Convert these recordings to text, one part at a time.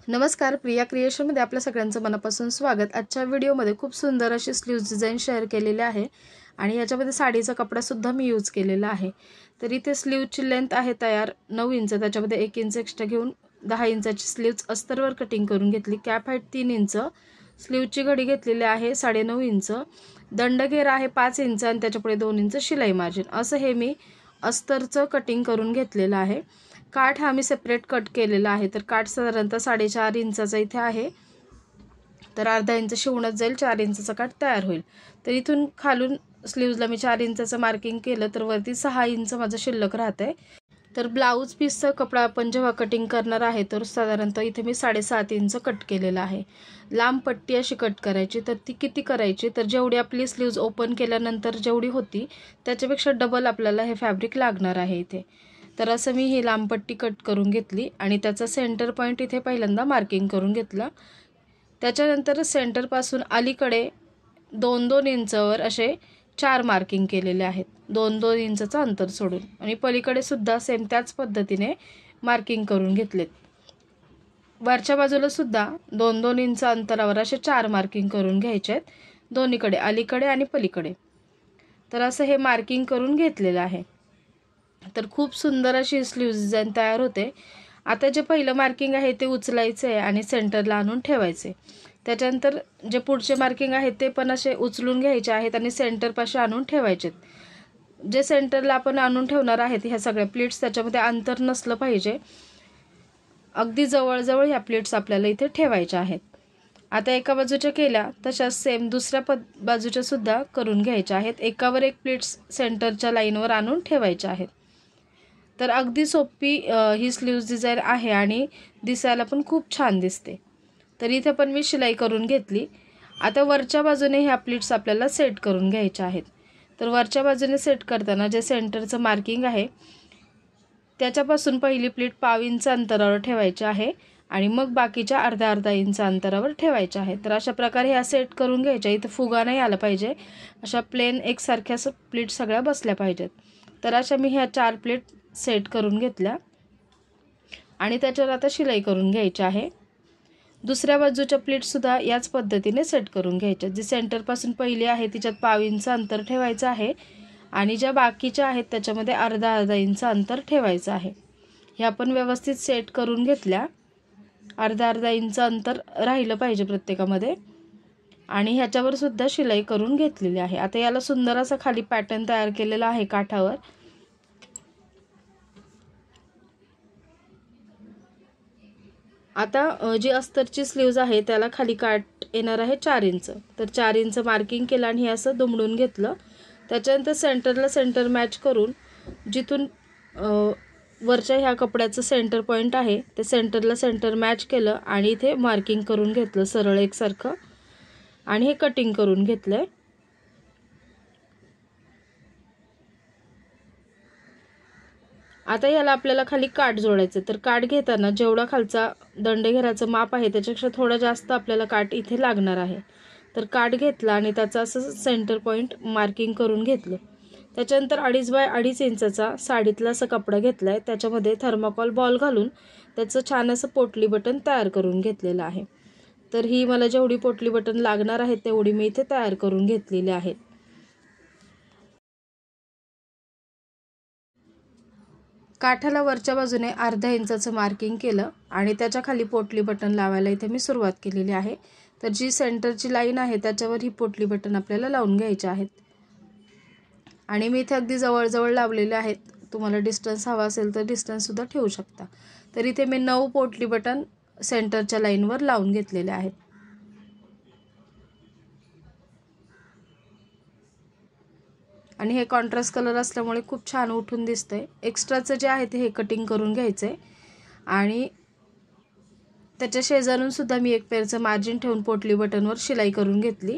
नमस्कार, प्रिया क्रिएशनमध्ये आपल्या सगळ्यांचं मनापासून स्वागत। आजच्या व्हिडिओमध्ये खूप सुंदर अशी स्लीव्ज डिझाइन शेअर केलेले आहे आणि याच्यामध्ये साडीचा कपडा सुद्धा मी यूज केलेला आहे। तर इथे स्लीवची लेंथ आहे तयार 9 इंच, त्याच्यामध्ये 1 इंच एक्स्ट्रा घेऊन 10 इंचाची स्लीव्ज अस्तरवर कटिंग करून घेतली। कॅप हाईट 3 इंच, स्लीवची घडी घेतलेली आहे 9.5 इंच, दंडघेरा आहे 5 इंच आणि त्याच्यापुढे 2 इंच शिलाई मार्जिन। असं हे मी अस्तरचं कटिंग करून घेतलेलं आहे। काठ हा मी सेपरेट कट केलेला आहे। तर काठ साधारणतः 4.5 इंचाचा इथे आहे, तर अर्धा इंच शिवण्यात जाईल, 4 इंचाचा काठ तयार होईल। तर इथून खालून स्लीव्जला मी 4 इंचाचं मार्किंग केलं, तर वरती 6 इंच माझं शिल्लक राहतंय। तर ब्लाऊज पीसचा कपडा आपण जेव्हा कटिंग करणार आहे तर साधारणतः इथे मी 7.5 इंच कट केलेला आहे। लांब पट्टी अशी कट करायची। तर ती किती करायची, तर जेवढी आपली स्लीव्ज ओपन केल्यानंतर जेवढी होती त्याच्यापेक्षा डबल आपल्याला हे फॅब्रिक लागणार आहे इथे। तर असं मी ही लांब पट्टी कट करून घेतली आणि त्याचा सेंटर पॉईंट इथे पहिल्यांदा मार्किंग करून घेतला। त्याच्यानंतर सेंटरपासून अलीकडे 2-2 इंचावर असे 4 मार्किंग केलेले आहेत, 2-2 इंचाचं अंतर सोडून, आणि पलीकडे सुद्धा सेम त्याच पद्धतीने मार्किंग करून घेतलेत। वरच्या बाजूला सुद्धा 2-2 इंच अंतरावर असे 4 मार्किंग करून घ्यायचे आहेत, दोन्हीकडे, अलीकडे आणि पलीकडे। तर असं हे मार्किंग करून घेतलेलं आहे। तर खूप सुंदर अशी स्लीव्ज डिझाइन तयार होते। आता जे पहिलं मार्किंग आहे ते उचलायचं आहे आणि सेंटरला आणून ठेवायचे। त्याच्यानंतर जे पुढचे मार्किंग आहे ते पण असे उचलून घ्यायचे आहेत आणि सेंटरपाशी आणून ठेवायचे। जे सेंटरला आपण आणून ठेवणार आहेत ह्या सगळ्या प्लेट्स, त्याच्यामध्ये अंतर नसलं पाहिजे, अगदी जवळजवळ ह्या प्लेट्स आपल्याला इथे ठेवायच्या आहेत। आता एका बाजूच्या केल्या तशाच सेम दुसऱ्या बाजूच्या सुद्धा करून घ्यायच्या आहेत। एकावर एक प्लेट्स सेंटरच्या लाईनवर आणून ठेवायच्या आहेत। तर अगदी सोपी ही स्लीव्ज डिझाइन आहे आणि दिसायला पण खूप छान दिसते। तर इथे पण मी शिलाई करून घेतली। आता वरच्या बाजूने ह्या प्लेट्स आपल्याला सेट करून घ्यायच्या आहेत। तर वरच्या बाजूने सेट करताना जे सेंटरचं मार्किंग आहे त्याच्यापासून पहिली प्लेट 1/2 इंच अंतरावर ठेवायची आहे आणि मग बाकीच्या अर्धा इंच अंतरावर ठेवायच्या आहेत। तर अशा प्रकारे ह्या सेट करून घ्यायच्या। इथं फुगा नाही आला पाहिजे, अशा प्लेन एकसारख्या प्लेट सगळ्या बसल्या पाहिजेत। तर अशा मी ह्या 4 प्लेट सेट करून घेतल्या आणि त्याच्यावर आता शिलाई करून घ्यायची आहे। दुसऱ्या बाजूच्या प्लेट सुद्धा याच पद्धतीने सेट करून घ्यायच्या। जी सेंटरपासून पहिली आहे तिच्यात 1/2 इंच अंतर ठेवायचं आहे आणि ज्या बाकीच्या आहेत त्याच्यामध्ये अर्धा इंच अंतर ठेवायचं आहे। हे आपण व्यवस्थित सेट करून घेतल्या। अर्धा इंच अंतर राहिलं पाहिजे प्रत्येकामध्ये आणि ह्याच्यावर सुद्धा शिलाई करून घेतलेली आहे। आता याला सुंदर असा खाली पॅटर्न तयार केलेला आहे काठावर। आता जी अस्तरची स्लीव्ज आहे त्याला खाली काठ येणार आहे 4 इंच। तर 4 इंच मार्किंग केलं आणि हे असं दुमडून घेतलं। त्याच्यानंतर सेंटरला सेंटर मॅच करून जिथून वरच्या ह्या कपड्याचं सेंटर पॉईंट आहे ते सेंटरला सेंटर मॅच केलं आणि इथे मार्किंग करून घेतलं सरळ एकसारखं आणि हे कटिंग करून घेतलंय। आता याला आपल्याला खाली काठ जोडायचं। तर काठ घेताना जेवढा खालचा दंडघेराचं माप आहे त्याच्यापेक्षा थोडा जास्त आपल्याला काठ इथे लागणार आहे। तर काठ घेतला आणि त्याचं असं सेंटर पॉईंट मार्किंग करून घेतलं। त्याच्यानंतर 2.5 बाय 2.5 इंचाचा साडीतला असा कपडा घेतलाय, त्याच्यामध्ये थर्माकोल बॉल घालून त्याचं छान असं पोटली बटन तयार करून घेतलेलं आहे। तर ही मला जेवढी पोटली बटन लागणार आहे तेवढी मी इथे तयार करून घेतलेली आहेत। काठाला वरच्या बाजूने अर्धा इंचाचं मार्किंग केलं आणि त्याच्या खाली पोटली बटन लावायला इथे मी सुरुवात केलेली आहे। तर जी सेंटरची लाईन आहे त्याच्यावर ही पोटली बटन आपल्याला लावून घ्यायची आहेत आणि मी इथे अगदी जवळजवळ लावलेले आहेत। तुम्हाला डिस्टन्स हवा असेल तर डिस्टन्स सुद्धा ठेवू शकता। तर इथे मी 9 पोटली बटन सेंटरच्या लाईनवर लावून घेतलेले आहेत आणि हे कॉन्ट्रास्ट कलर असल्यामुळे खूप छान उठून दिसतंय। एक्स्ट्राचं जे आहे ते हे कटिंग करून घ्यायचंय आणि त्याच्या शेजारून सुद्धा मी एक पेरचं मार्जिन ठेवून पोटली बटनवर शिलाई करून घेतली।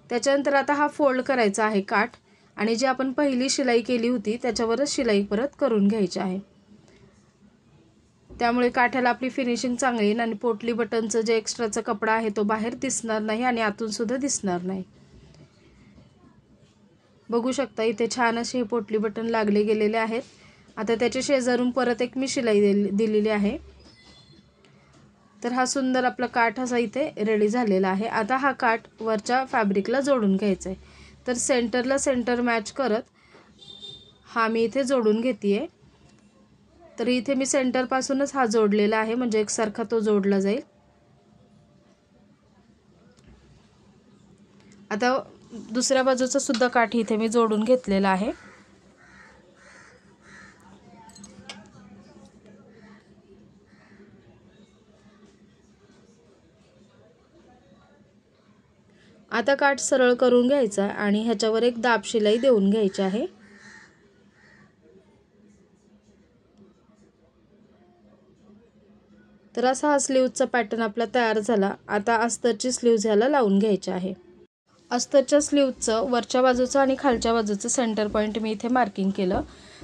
त्याच्यानंतर आता हा फोल्ड करायचा आहे काठ आणि जी आपण पहिली शिलाई केली होती त्याच्यावरच शिलाई परत करून घ्यायची आहे। त्यामुळे काठाला आपली फिनिशिंग चांगली येईल आणि पोटली बटनचं जे एक्स्ट्राचा कपडा आहे तो बाहेर दिसणार नाही आणि आतून सुद्धा दिसणार नाही। बघू शकता इथे छान असे हे पोटली बटन लागले गेलेले आहेत। आता त्याच्या शेजारून परत एक मी शिलाई दिलेली आहे। तर हा सुंदर आपला काठ असा इथे रेडी झालेला आहे। आता हा काठ वरच्या फॅब्रिकला जोडून घ्यायचा आहे। तर सेंटरला सेंटर मॅच करत हा मी इथे जोडून घेतेय। तर इथे मी सेंटर पासूनच हा जोडलेला आहे, म्हणजे एकसारखा तो जोडला जाईल। आता दुसऱ्या बाजूचा सुद्धा काठ इथे मी जोडून घेतलेला आहे। आता काठ सरळ करून घ्यायचा आणि ह्याच्यावर एक दाब शिलाई देऊन घ्यायची आहे। तर असा हा स्लीवचा पॅटर्न आपला तयार झाला। आता अस्तरची स्लीव्ज ह्याला लावून घ्यायची आहे। अस्तरच्या स्लीवचं वरच्या बाजूचं आणि खालच्या बाजूचं सेंटर पॉईंट मी इथे मार्किंग केलं।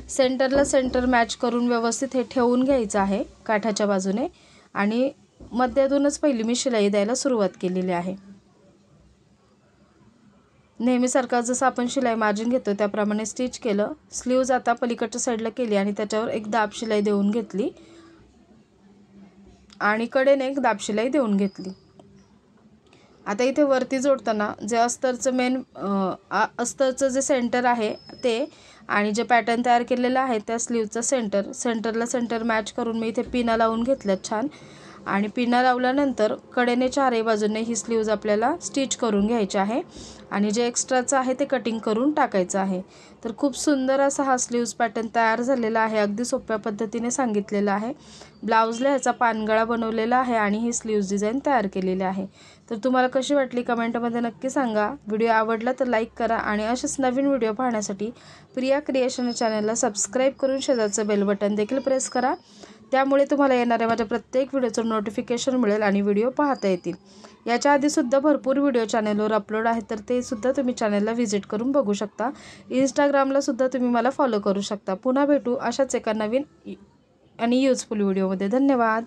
सेंटरला सेंटर मॅच करून व्यवस्थित हे ठेवून घ्यायचं आहे काठाच्या बाजूने आणि मध्यातूनच पहिली मी शिलाई द्यायला सुरुवात केलेली आहे। नेहमीसारखा जसं आपण शिलाई मार्जिन घेतो त्याप्रमाणे स्टिच केलं। स्लीव्ज आता पलीकडच्या साईडला केली आणि त्याच्यावर एक दाब शिलाई देऊन घेतली आणि कडेने एक दाब शिलाई देऊन घेतली। आता इथे वरती जोडताना जे अस्तरचं जे सेंटर आहे ते आणि जे पॅटर्न तयार केलेलं आहे त्या स्लीवचा सेंटरला सेंटर मॅच करून मी इथे पिना लावून घेतल्यात छान। आणि पिना लावल्यानंतर कडेने चारही बाजूने ही स्लीव्ज आपल्याला स्टिच करून घ्यायची आहे आणि जे एक्स्ट्राचं आहे ते कटिंग करून टाकायचं आहे। तर खूप सुंदर असा हा स्लीव्ज पॅटर्न तयार झालेला आहे। अगदी सोप्या पद्धतीने सांगितलेलं आहे। ब्लाउजला ह्याचा पानगळा बनवलेला आहे आणि ही स्लीव्ज डिझाईन तयार केलेली आहे। तर तुम्हाला कशी वाटली कमेंटमध्ये नक्की सांगा। व्हिडिओ आवडला तर लाईक करा आणि असेच नवीन व्हिडिओ पाहण्यासाठी प्रिया क्रिएशन चॅनलला सबस्क्राईब करून शेजारचं बेल बटन देखील प्रेस करा। त्यामुळे तुम्हाला येणाऱ्या माझ्या प्रत्येक व्हिडिओचं नोटिफिकेशन मिळेल आणि व्हिडिओ पाहता येतील। याच्या आधी सुद्धा भरपूर व्हिडिओ चॅनलवर अपलोड आहेत, तर ते सुद्धा तुम्ही चॅनलला व्हिजिट करून बघू शकता। इंस्टाग्रामला सुद्धा तुम्ही मला फॉलो करू शकता। पुन्हा भेटू अशाच एका नवीन आणि यूजफुल व्हिडिओमध्ये। धन्यवाद।